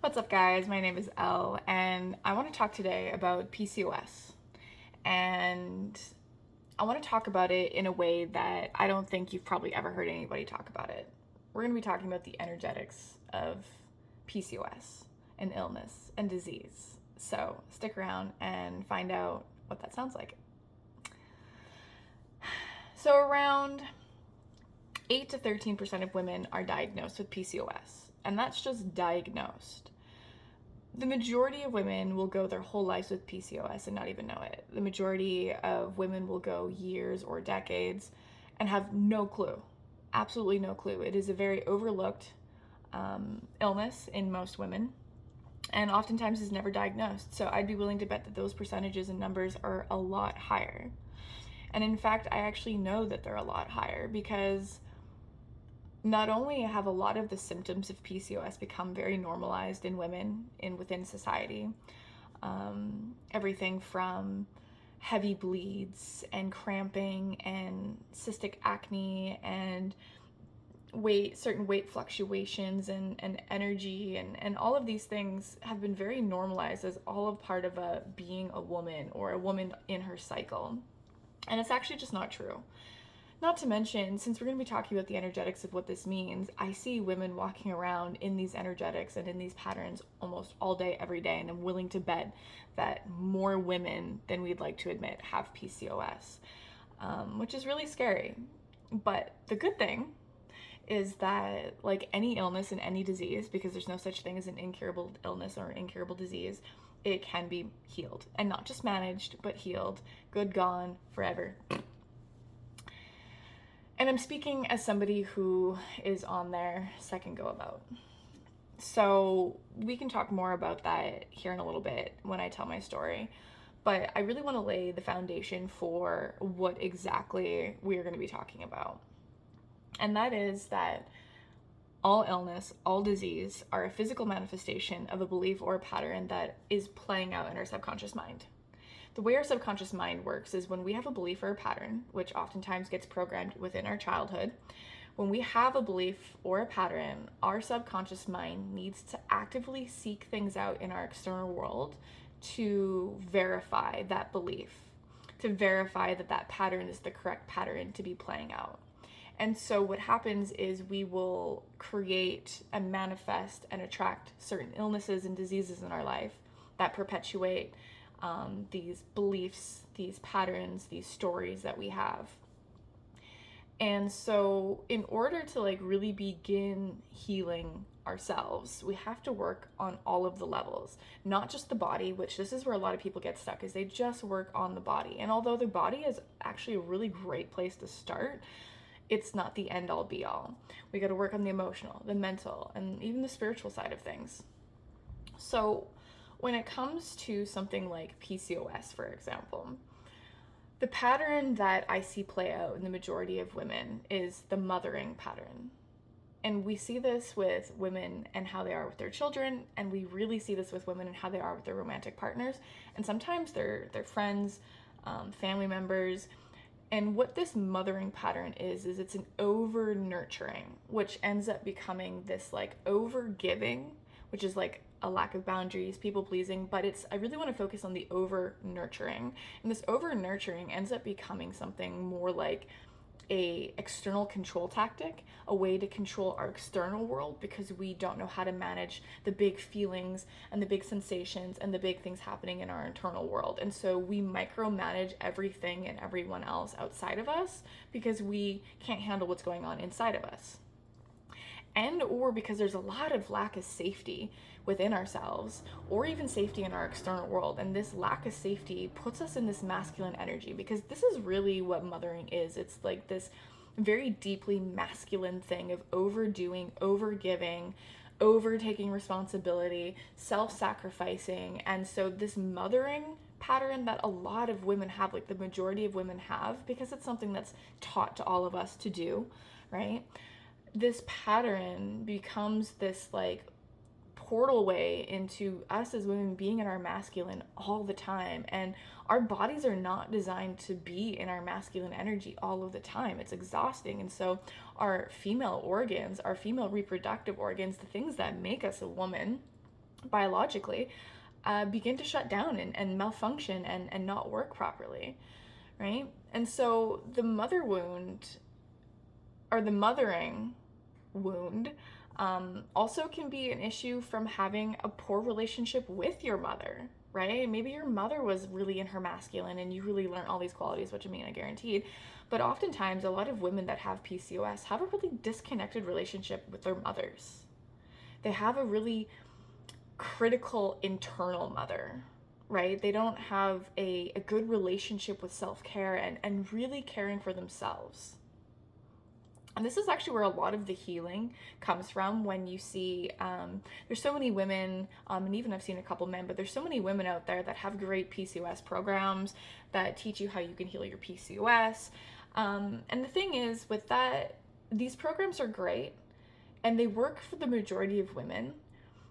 What's up, guys? My name is Elle, and I want to talk today about PCOS. And I want to talk about it in a way that I don't think you've probably ever heard anybody talk about it. We're going to be talking about the energetics of PCOS and illness and disease. So stick around and find out what that sounds like. So, around 8 to 13% of women are diagnosed with PCOS, and that's just diagnosed. The majority of women will go their whole lives with PCOS and not even know it. The majority of women will go years or decades and have no clue, absolutely no clue. It is a very overlooked illness in most women and oftentimes is never diagnosed. So I'd be willing to bet that those percentages and numbers are a lot higher. And in fact, I actually know that they're a lot higher because not only have a lot of the symptoms of PCOS become very normalized in women within society, everything from heavy bleeds and cramping and cystic acne and certain weight fluctuations and energy and all of these things have been very normalized as all a part of being a woman or a woman in her cycle. And it's actually just not true. Not to mention, since we're going to be talking about the energetics of what this means, I see women walking around in these energetics and in these patterns almost all day, every day, and I'm willing to bet that more women than we'd like to admit have PCOS, which is really scary. But the good thing is that, like any illness and any disease, because there's no such thing as an incurable illness or incurable disease, it can be healed. And not just managed, but healed. Good, gone, forever. And I'm speaking as somebody who is on their second go about. So we can talk more about that here in a little bit when I tell my story. But I really want to lay the foundation for what exactly we're going to be talking about. And that is that all illness, all disease are a physical manifestation of a belief or a pattern that is playing out in our subconscious mind. The way our subconscious mind works is when we have a belief or a pattern, which oftentimes gets programmed within our childhood, when we have a belief or a pattern, our subconscious mind needs to actively seek things out in our external world to verify that belief, to verify that that pattern is the correct pattern to be playing out. And so what happens is we will create and manifest and attract certain illnesses and diseases in our life that perpetuate these beliefs, these patterns, these stories that we have. And so in order to really begin healing ourselves, we have to work on all of the levels, not just the body, which this is where a lot of people get stuck, is they just work on the body. And although the body is actually a really great place to start, it's not the end all be all. We got to work on the emotional, the mental, and even the spiritual side of things. So when it comes to something like PCOS, for example, the pattern that I see play out in the majority of women is the mothering pattern. And we see this with women and how they are with their children, and we really see this with women and how they are with their romantic partners, and sometimes their friends, family members. And what this mothering pattern is it's an over nurturing, which ends up becoming this over giving, which is a lack of boundaries, people pleasing, but I really want to focus on the over nurturing. And this over nurturing ends up becoming something more like a external control tactic, a way to control our external world because we don't know how to manage the big feelings and the big sensations and the big things happening in our internal world. And so we micromanage everything and everyone else outside of us because we can't handle what's going on inside of us. And or because there's a lot of lack of safety within ourselves or even safety in our external world. And this lack of safety puts us in this masculine energy because this is really what mothering is. It's like this very deeply masculine thing of overdoing, overgiving, overtaking responsibility, self-sacrificing. And so this mothering pattern that a lot of women have, the majority of women have, because it's something that's taught to all of us to do, right? This pattern becomes this portal way into us as women being in our masculine all the time. And our bodies are not designed to be in our masculine energy all of the time. It's exhausting. And so our female organs, our female reproductive organs, the things that make us a woman, biologically, begin to shut down and malfunction and not work properly, right? And so the mother wound, or the mothering wound, also can be an issue from having a poor relationship with your mother, right? Maybe your mother was really in her masculine and you really learned all these qualities, which I mean, I guaranteed. But oftentimes, a lot of women that have PCOS have a really disconnected relationship with their mothers. They have a really critical internal mother, right? They don't have a good relationship with self-care and really caring for themselves. And this is actually where a lot of the healing comes from when you see, there's so many women, and even I've seen a couple men, but there's so many women out there that have great PCOS programs that teach you how you can heal your PCOS. And the thing is with that, these programs are great and they work for the majority of women,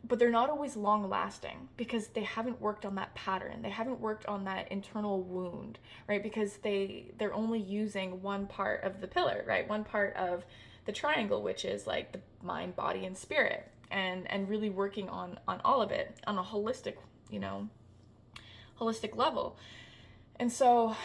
but they're not always long lasting because they haven't worked on that pattern. They haven't worked on that internal wound, right? Because they're only using one part of the pillar, right? One part of the triangle, which is like the mind, body, and spirit, and really working on all of it on a holistic, holistic level. And so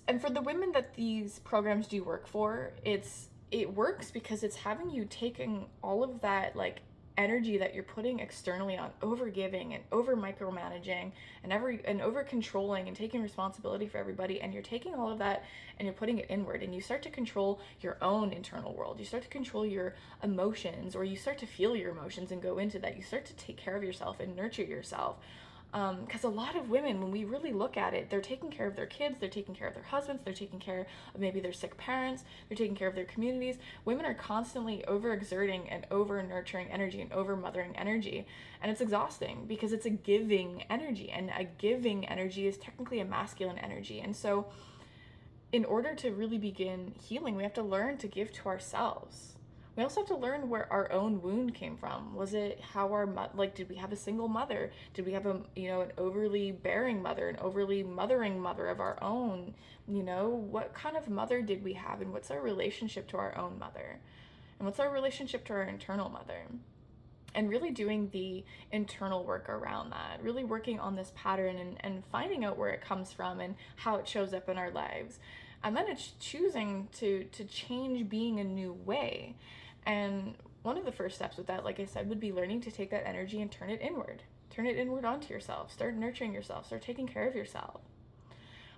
and for the women that these programs do work for, it works because it's having you taking all of that like energy that you're putting externally on over giving and over micromanaging and over controlling and taking responsibility for everybody, and you're taking all of that and you're putting it inward, and you start to control your own internal world. You start to control your emotions, or you start to feel your emotions and go into that. You start to take care of yourself and nurture yourself. Because a lot of women, when we really look at it, they're taking care of their kids, they're taking care of their husbands, they're taking care of maybe their sick parents, they're taking care of their communities. Women are constantly overexerting and over nurturing energy and over mothering energy. And it's exhausting because it's a giving energy, and a giving energy is technically a masculine energy. And so in order to really begin healing, we have to learn to give to ourselves. We also have to learn where our own wound came from. Was it how did we have a single mother? Did we have an overly bearing mother, an overly mothering mother of our own? What kind of mother did we have, and what's our relationship to our own mother? And what's our relationship to our internal mother? And really doing the internal work around that, really working on this pattern and finding out where it comes from and how it shows up in our lives. And then it's choosing to change being a new way. And one of the first steps with that, like I said, would be learning to take that energy and turn it inward. Turn it inward onto yourself. Start nurturing yourself. Start taking care of yourself.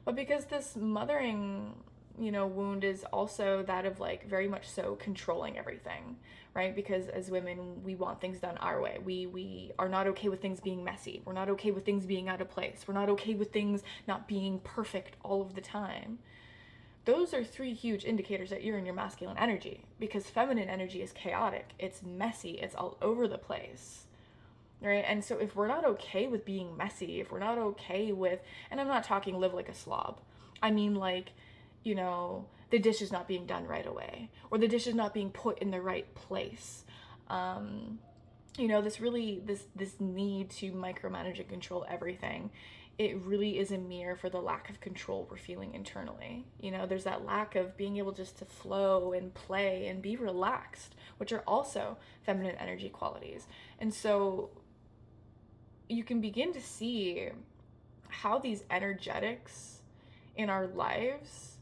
But because this mothering, wound is also that of like very much so controlling everything, right? Because as women, we want things done our way. We are not okay with things being messy. We're not okay with things being out of place. We're not okay with things not being perfect all of the time. Those are three huge indicators that you're in your masculine energy, because feminine energy is chaotic, it's messy, it's all over the place, right? And so if we're not okay with being messy, if we're not okay with, and I'm not talking live like a slob, I mean like, the dish is not being done right away, or the dish is not being put in the right place. This need to micromanage and control everything, it really is a mirror for the lack of control we're feeling internally. There's that lack of being able just to flow and play and be relaxed, which are also feminine energy qualities. And so you can begin to see how these energetics in our lives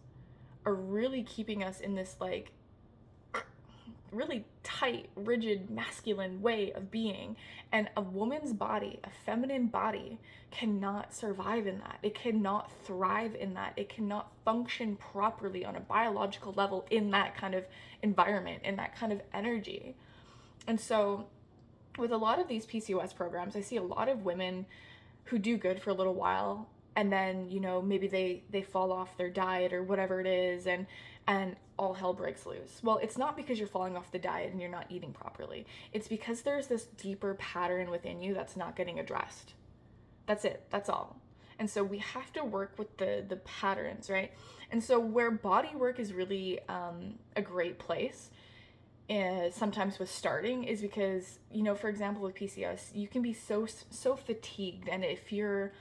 are really keeping us in this like really tight, rigid, masculine way of being. And a woman's body, a feminine body, cannot survive in that. It cannot thrive in that. It cannot function properly on a biological level in that kind of environment, in that kind of energy. And so with a lot of these PCOS programs, I see a lot of women who do good for a little while, and then, maybe they fall off their diet or whatever it is, and all hell breaks loose. Well, it's not because you're falling off the diet and you're not eating properly. It's because there's this deeper pattern within you that's not getting addressed. That's it. That's all. And so we have to work with the patterns, right? And so where body work is really a great place, sometimes with starting, is because, for example, with PCOS, you can be so fatigued. And if you're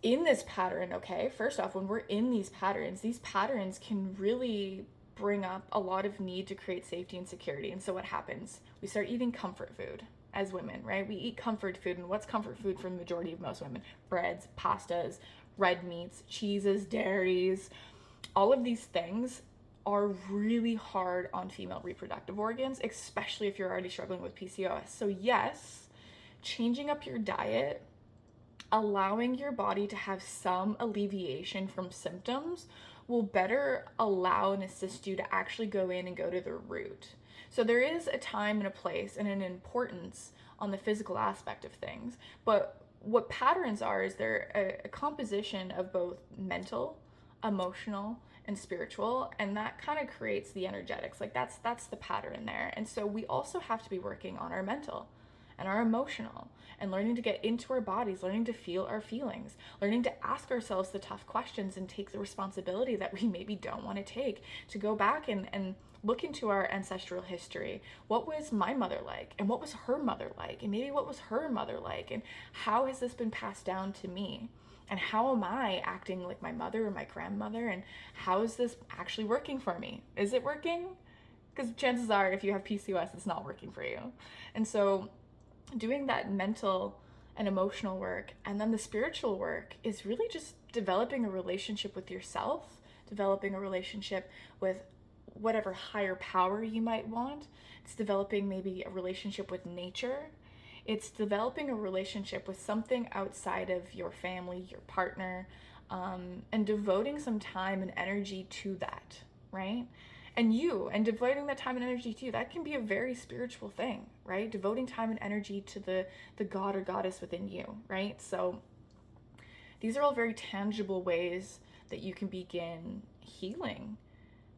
in this pattern, okay, first off, when we're in these patterns can really bring up a lot of need to create safety and security. And so what happens? We start eating comfort food, as women, right? We eat comfort food, and what's comfort food for the majority of most women? Breads, pastas, red meats, cheeses, dairies. All of these things are really hard on female reproductive organs, especially if you're already struggling with PCOS. So yes, changing up your diet, allowing your body to have some alleviation from symptoms will better allow and assist you to actually go in and go to the root. So there is a time and a place and an importance on the physical aspect of things, but what patterns are is they're a composition of both mental, emotional, and spiritual, and that kind of creates the energetics. Like that's the pattern there. And so we also have to be working on our mental and our emotional, and learning to get into our bodies, learning to feel our feelings, learning to ask ourselves the tough questions and take the responsibility that we maybe don't want to take, to go back and look into our ancestral history. What was my mother like? And what was her mother like? And maybe what was her mother like? And how has this been passed down to me? And how am I acting like my mother or my grandmother? And how is this actually working for me? Is it working? Because chances are, if you have PCOS, it's not working for you. And so doing that mental and emotional work, and then the spiritual work, is really just developing a relationship with yourself, developing a relationship with whatever higher power you might want. It's developing maybe a relationship with nature. It's developing a relationship with something outside of your family, your partner, and devoting some time and energy to that, right? And devoting that time and energy to you, that can be a very spiritual thing, right? Devoting time and energy to the god or goddess within you, right? So these are all very tangible ways that you can begin healing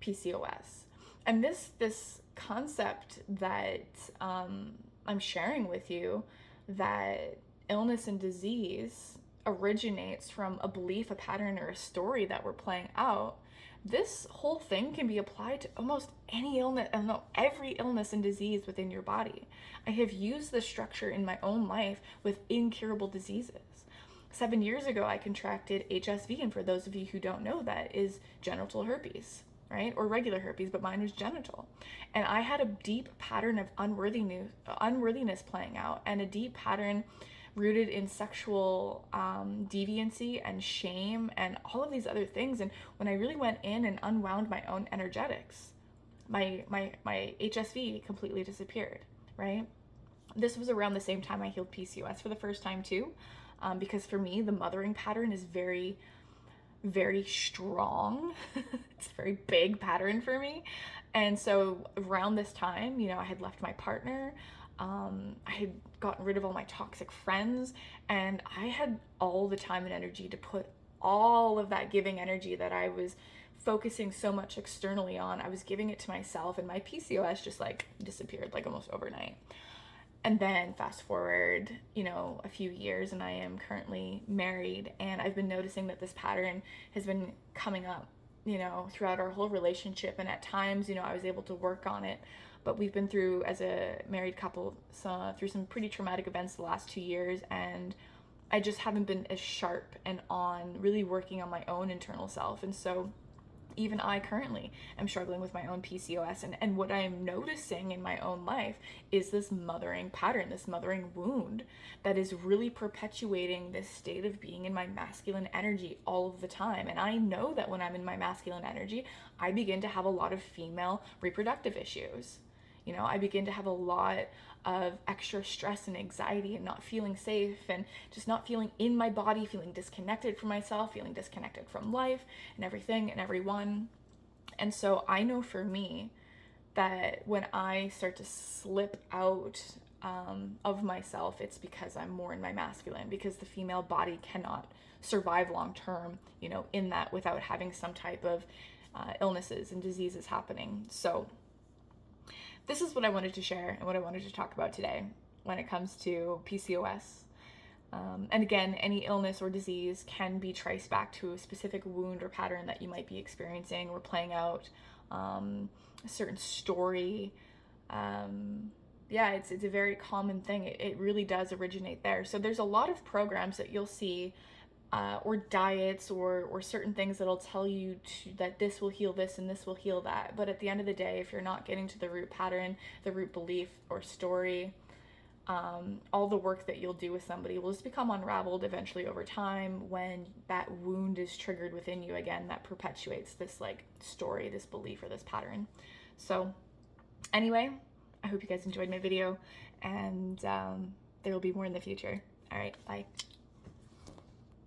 PCOS. And this concept that I'm sharing with you, that illness and disease originates from a belief, a pattern, or a story that we're playing out, this whole thing can be applied to almost any illness, every illness and disease within your body. I have used this structure in my own life with incurable diseases. 7 years ago, I contracted HSV, and for those of you who don't know, that is genital herpes, right? Or regular herpes, but mine was genital. And I had a deep pattern of unworthiness playing out, and a deep pattern rooted in sexual deviancy and shame and all of these other things. And when I really went in and unwound my own energetics, my HSV completely disappeared, right? This was around the same time I healed PCOS for the first time too, because for me, the mothering pattern is very, very strong. It's a very big pattern for me. And so around this time, I had left my partner. I had gotten rid of all my toxic friends, and I had all the time and energy to put all of that giving energy that I was focusing so much externally on. I was giving it to myself, and my PCOS just disappeared almost overnight. And then fast forward, a few years, and I am currently married, and I've been noticing that this pattern has been coming up, throughout our whole relationship. And at times, I was able to work on it, but we've been through, as a married couple, through some pretty traumatic events the last 2 years, and I just haven't been as sharp and on really working on my own internal self. And so even I currently am struggling with my own PCOS, and what I am noticing in my own life is this mothering pattern, this mothering wound that is really perpetuating this state of being in my masculine energy all of the time. And I know that when I'm in my masculine energy, I begin to have a lot of female reproductive issues. I begin to have a lot of extra stress and anxiety, and not feeling safe, and just not feeling in my body, feeling disconnected from myself, feeling disconnected from life and everything and everyone. And so I know for me that when I start to slip out of myself, it's because I'm more in my masculine, because the female body cannot survive long term, in that, without having some type of illnesses and diseases happening. So this is what I wanted to share and what I wanted to talk about today when it comes to PCOS. And again, any illness or disease can be traced back to a specific wound or pattern that you might be experiencing or playing out, a certain story. It's a very common thing. It really does originate there. So there's a lot of programs that you'll see, or diets or certain things that'll tell you that this will heal this and this will heal that. But at the end of the day, if you're not getting to the root pattern, the root belief or story, all the work that you'll do with somebody will just become unraveled eventually over time when that wound is triggered within you again, that perpetuates this like story, this belief, or this pattern. So anyway, I hope you guys enjoyed my video, and there will be more in the future. All right, bye.